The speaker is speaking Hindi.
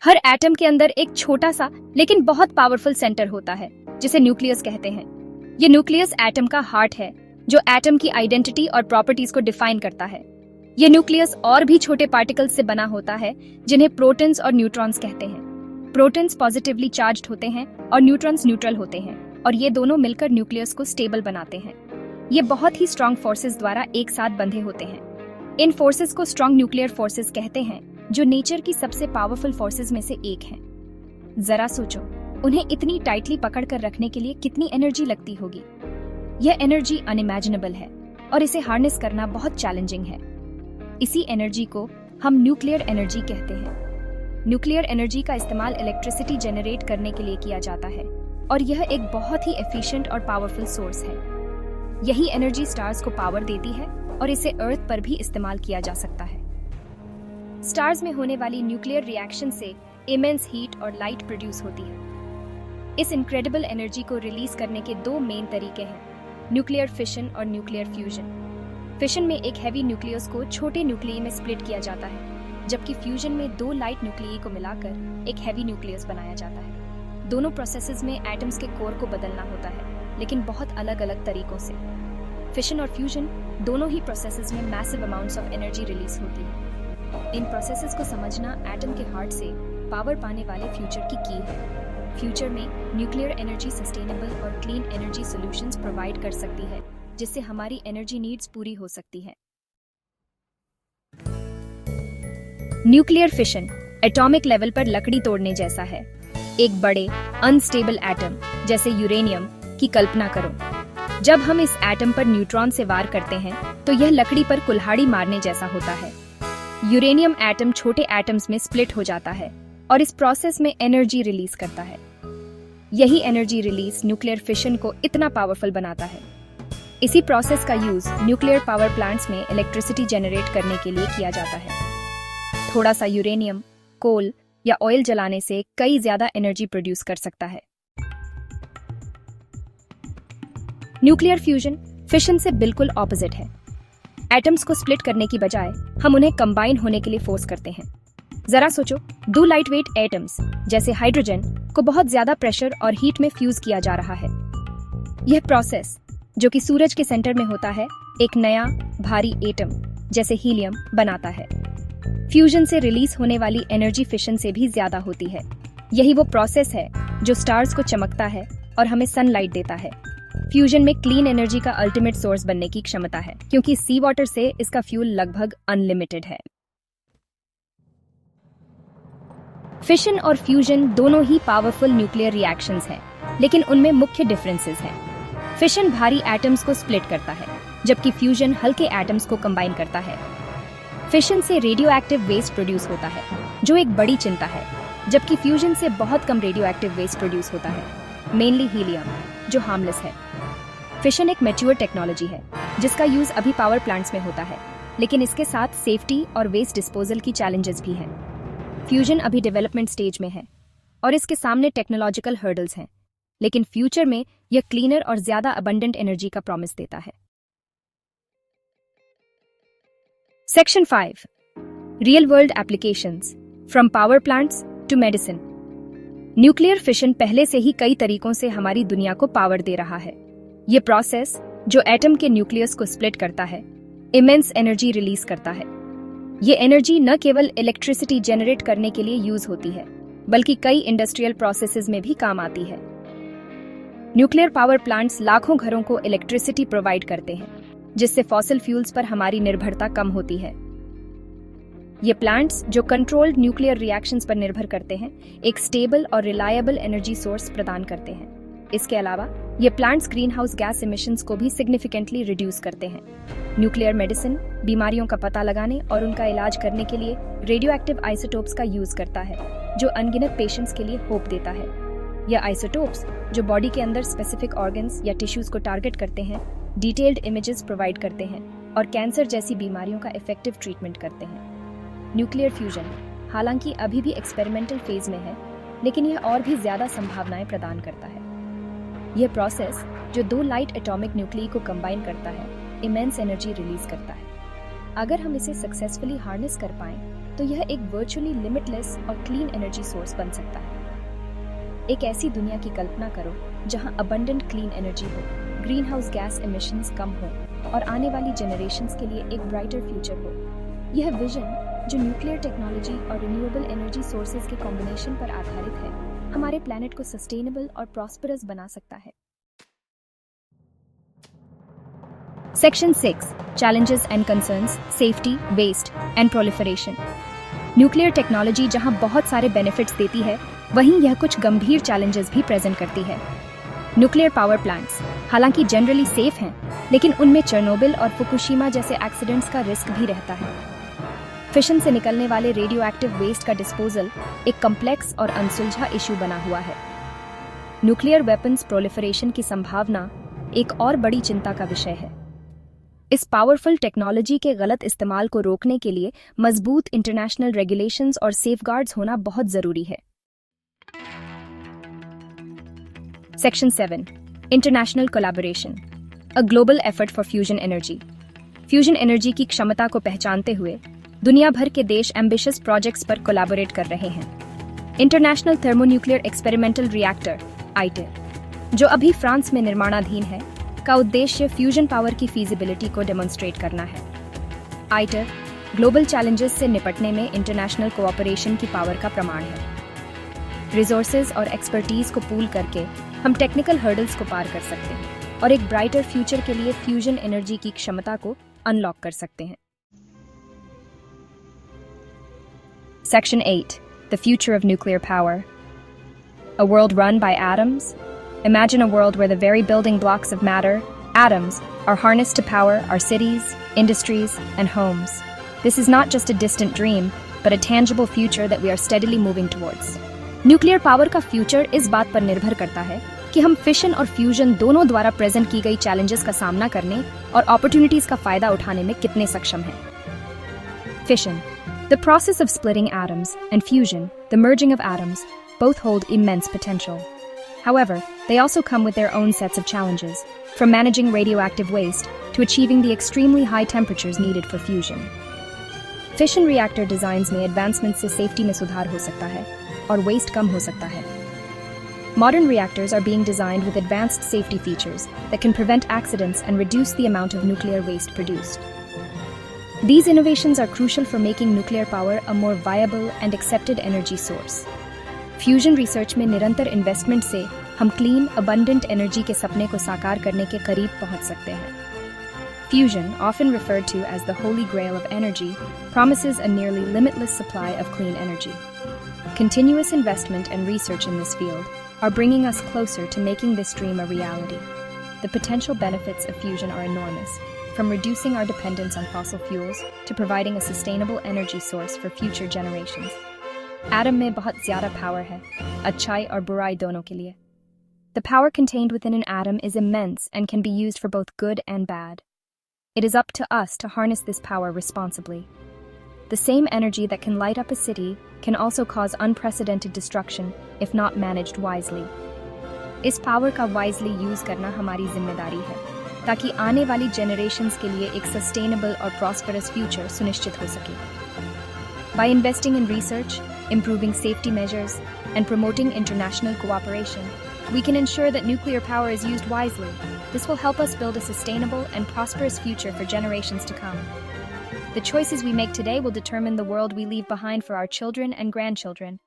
हर एटम के अंदर एक छोटा सा लेकिन बहुत पावरफुल सेंटर होता है जिसे न्यूक्लियस कहते हैं। ये न्यूक्लियस एटम का हार्ट है जो एटम की आइडेंटिटी और प्रॉपर्टीज को डिफाइन करता है। ये न्यूक्लियस और भी छोटे पार्टिकल्स से बना होता है जिन्हें प्रोटॉन्स और न्यूट्रॉन्स कहते हैं। प्रोटॉन्स पॉजिटिवली चार्ज्ड होते हैं और न्यूट्रॉन्स न्यूट्रल होते हैं और ये दोनों मिलकर न्यूक्लियस को स्टेबल बनाते हैं। ये बहुत ही स्ट्रॉन्ग फोर्सेस द्वारा एक साथ बंधे होते हैं। इन फोर्सेस को स्ट्रॉन्ग न्यूक्लियर फोर्सेस कहते हैं जो नेचर की सबसे पावरफुल फोर्सेस में से एक है। जरा सोचो, उन्हें इतनी टाइटली पकड़ कर रखने के लिए कितनी एनर्जी लगती होगी। यह एनर्जी अनइमेजिनेबल है और इसे हार्नेस करना बहुत चैलेंजिंग है। इसी एनर्जी को हम न्यूक्लियर एनर्जी कहते हैं। न्यूक्लियर एनर्जी का इस्तेमाल इलेक्ट्रिसिटी जनरेट करने के लिए किया जाता है और यह एक बहुत ही एफिशिएंट और पावरफुल सोर्स है। यही एनर्जी स्टार्स को पावर देती है और इसे अर्थ पर भी इस्तेमाल किया जा सकता है। स्टार्स में होने वाली न्यूक्लियर रिएक्शन से इमेंस हीट और लाइट प्रोड्यूस होती है। इस इनक्रेडिबल एनर्जी को रिलीज करने के दो मेन तरीके हैं, न्यूक्लियर फिशन और न्यूक्लियर फ्यूजन। फिशन में एक हैवी न्यूक्लियस को छोटे न्यूक्लियई में स्प्लिट किया जाता है, जबकि फ्यूजन में दो लाइट न्यूक्लियई को मिलाकर एक हैवी न्यूक्लियस बनाया जाता है। दोनों प्रोसेसेस में एटम्स के कोर को बदलना होता है, लेकिन बहुत अलग अलग तरीकों से। फिशन और फ्यूजन दोनों ही प्रोसेसेस में massive amounts of energy release होती है। इन प्रोसेसेस को समझना एटम के हार्ट से पावर पाने वाले फ्यूचर की है। फ्यूचर में न्यूक्लियर एनर्जी सस्टेनेबल और क्लीन एनर्जी सॉल्यूशंस प्रोवाइड कर सकती है, जिससे हमारी एनर्जी नीड्स पूरी हो सकती है। न्यूक्लियर फिशन एटॉमिक लेवल पर लकड़ी तोड़ने जैसा है। एक बड़े अनस्टेबल एटम जैसे यूरेनियम की कल्पना करो। जब हम इस एटम पर न्यूट्रॉन से वार करते हैं तो यह लकड़ी पर कुल्हाड़ी मारने जैसा होता है। यूरेनियम एटम छोटे एटम्स में स्प्लिट हो जाता है और इस प्रोसेस में एनर्जी रिलीज करता है। यही एनर्जी रिलीज न्यूक्लियर फिशन को इतना पावरफुल बनाता है। इसी प्रोसेस का यूज न्यूक्लियर पावर प्लांट्स में इलेक्ट्रिसिटी जनरेट करने के लिए किया जाता है। थोड़ा सा यूरेनियम, कोल या ऑयल जलाने से कई ज्यादा एनर्जी प्रोड्यूस कर सकता है। न्यूक्लियर फ्यूजन फिशन से बिल्कुल ऑपोजिट है। एटम्स को स्प्लिट करने की बजाय हम उन्हें कंबाइन होने के लिए फोर्स करते हैं। जरा सोचो, दो लाइटवेट एटम्स जैसे हाइड्रोजन को बहुत ज्यादा प्रेशर और हीट में फ्यूज किया जा रहा है। यह प्रोसेस जो कि सूरज के सेंटर में होता है, एक नया भारी एटम जैसे हीलियम बनाता है। फ्यूजन से रिलीज होने वाली एनर्जी फिशन से भी ज्यादा होती है। यही वो प्रोसेस है जो स्टार्स को चमकता है और हमें सनलाइट देता है। फ्यूजन में क्लीन एनर्जी का अल्टीमेट सोर्स बनने की क्षमता है, क्योंकि सी वाटर से इसका फ्यूल लगभग अनलिमिटेड है। फिशन और फ्यूजन दोनों ही पावरफुल न्यूक्लियर रिएक्शंस हैं, लेकिन उनमें मुख्य डिफरेंसेस हैं। फिशन भारी एटम्स को स्प्लिट करता है, जबकि फ्यूजन हल्के एटम्स को कंबाइन करता है। फिशन से रेडियो एक्टिव वेस्ट प्रोड्यूस होता है, जो एक बड़ी चिंता है, जबकि फ्यूजन से बहुत कम रेडियो एक्टिव वेस्ट प्रोड्यूस होता है, मेनली हीलियम, जो हार्मलेस है। फिशन एक मैच्योर टेक्नोलॉजी है जिसका यूज अभी पावर प्लांट्स में होता है, लेकिन इसके साथ सेफ्टी और वेस्ट डिस्पोजल की चैलेंजेस भी हैं। फ्यूजन अभी डेवलपमेंट स्टेज में है और इसके सामने टेक्नोलॉजिकल हर्डल्स हैं, लेकिन फ्यूचर में यह क्लीनर और ज्यादा अबंडेंट एनर्जी का प्रॉमिस देता है। Section 5, real world applications from power plants to medicine. Nuclear fission पहले से ही कई तरीकों से हमारी दुनिया को पावर दे रहा है। ये प्रोसेस जो एटम के न्यूक्लियस को स्प्लिट करता है, इमेंस एनर्जी रिलीज करता है। ये एनर्जी न केवल इलेक्ट्रिसिटी जनरेट करने के लिए यूज होती है, बल्कि कई इंडस्ट्रियल प्रोसेसेस में भी काम आती है। न्यूक्लियर पावर प्लांट्स लाखों घरों को इलेक्ट्रिसिटी प्रोवाइड करते हैं, जिससे फॉसिल फ्यूल्स पर हमारी निर्भरता कम होती है। ये प्लांट्स जो कंट्रोल्ड न्यूक्लियर रिएक्शंस पर निर्भर करते हैं, एक स्टेबल और रिलायबल एनर्जी सोर्स प्रदान करते हैं। इसके अलावा ये plants green house gas emissions को भी सिग्निफिकेंटली रिड्यूस करते हैं। न्यूक्लियर मेडिसिन बीमारियों का पता लगाने और उनका इलाज करने के लिए रेडियो एक्टिव आइसोटोप्स का यूज करता है, जो अनगिनत पेशेंट्स के लिए होप देता है। यह आइसोटोप्स जो बॉडी के अंदर स्पेसिफिक ऑर्गन्स या टिश्यूज को टारगेट करते हैं, डिटेल्ड इमेजेस प्रोवाइड करते हैं और कैंसर जैसी बीमारियों का इफेक्टिव ट्रीटमेंट करते हैं। न्यूक्लियर फ्यूजन हालांकि अभी भी एक्सपेरिमेंटल फेज में है, लेकिन यह और भी ज्यादा संभावनाएं प्रदान करता है। यह प्रोसेस जो दो लाइट एटॉमिक न्यूक्लियई को कंबाइन करता है, इमेंस एनर्जी रिलीज करता है। अगर हम इसे सक्सेसफुली हार्नेस कर पाएं, तो यह एक वर्चुअली लिमिटलेस और क्लीन एनर्जी सोर्स बन सकता है। एक ऐसी दुनिया की कल्पना करो जहां अबंडेंट क्लीन एनर्जी हो, ग्रीन हाउस गैस एमिशंस कम हो और आने वाली जनरेशंस के लिए एक ब्राइटर फ्यूचर हो। यह विजन, जो न्यूक्लियर टेक्नोलॉजी और रिन्यूएबल एनर्जी सोर्सेज के कॉम्बिनेशन पर आधारित है, हमारे प्लैनेट को सस्टेनेबल और प्रॉस्परस बना सकता है। Section 6, challenges and concerns, safety, waste and proliferation. Nuclear technology जहां बहुत सारे बेनिफिट्स देती है, वहीं यह कुछ गंभीर चैलेंजेस भी प्रेजेंट करती है। न्यूक्लियर पावर प्लांट्स हालांकि जनरली सेफ हैं, लेकिन उनमें चेर्नोबिल और फुकुशिमा जैसे एक्सीडेंट्स का रिस्क भी रहता है। फिशन से निकलने वाले रेडियो एक्टिव वेस्ट का डिस्पोजल एक कॉम्प्लेक्स और अनसुलझा इशू बना हुआ है। न्यूक्लियर वेपन्स प्रोलिफरेशन की संभावना एक और बड़ी चिंता का विषय है। इस पावरफुल टेक्नोलॉजी के गलत इस्तेमाल को रोकने के लिए मजबूत इंटरनेशनल रेगुलेशंस और सेफगार्ड्स होना बहुत जरूरी है। Section 7, international collaboration, a global effort for fusion energy. Fusion energy की क्षमता को पहचानते हुए दुनिया भर के देश एम्बिशियस प्रोजेक्ट्स पर कोलैबोरेट कर रहे हैं। इंटरनेशनल थर्मोन्यूक्लियर एक्सपेरिमेंटल रिएक्टर आईटर, जो अभी फ्रांस में निर्माणाधीन है, का उद्देश्य फ्यूजन पावर की फीजिबिलिटी को डेमोन्स्ट्रेट करना है। आईटर ग्लोबल चैलेंजेस से निपटने में इंटरनेशनल कोऑपरेशन की पावर का प्रमाण है। रिसोर्सेज और एक्सपर्टीज को पूल करके हम टेक्निकल हर्डल्स को पार कर सकते हैं और एक ब्राइटर फ्यूचर के लिए फ्यूजन एनर्जी की क्षमता को अनलॉक कर सकते हैं। Section 8, the future of nuclear power. A world run by atoms? Imagine a world where the very building blocks of matter, atoms, are harnessed to power our cities, industries, and homes. This is not just a distant dream, but a tangible future that we are steadily moving towards. Nuclear power का फ्यूचर इस बात पर निर्भर करता है कि हम फिशन और फ्यूजन दोनों द्वारा प्रेजेंट की गई चैलेंजेस का सामना करने और अपॉर्चुनिटीज का फायदा उठाने में कितने सक्षम हैं। Fission, the process of splitting atoms, and fusion, the merging of atoms, both hold immense potential. However, they also come with their own sets of challenges, from managing radioactive waste to achieving the extremely high temperatures needed for fusion. Fission reactor designs में advancements से safety में सुधार हो सकता है और waste कम हो सकता है. Modern reactors are being designed with advanced safety features that can prevent accidents and reduce the amount of nuclear waste produced. These innovations are crucial for making nuclear power a more viable and accepted energy source. Fusion research में निरंतर investment से हम clean, abundant energy के सपने को साकार करने के करीब पहुंच सकते हैं. Fusion, often referred to as the holy grail of energy, promises a nearly limitless supply of clean energy. Continuous investment and research in this field are bringing us closer to making this dream a reality. The potential benefits of fusion are enormous, from reducing our dependence on fossil fuels to providing a sustainable energy source for future generations. Atom में बहुत ज़्यादा power है, अच्छाई और बुराई दोनों के लिए. The power contained within an atom is immense and can be used for both good and bad. It is up to us to harness this power responsibly. The same energy that can light up a city can also cause unprecedented destruction if not managed wisely. इस power का wisely use करना हमारी जिम्मेदारी है, ताकि आने वाली generations के लिए एक sustainable और prosperous future सुनिश्चित हो सके. By investing in research, improving safety measures, and promoting international cooperation, we can ensure that nuclear power is used wisely. This will help us build a sustainable and prosperous future for generations to come. The choices we make today will determine the world we leave behind for our children and grandchildren.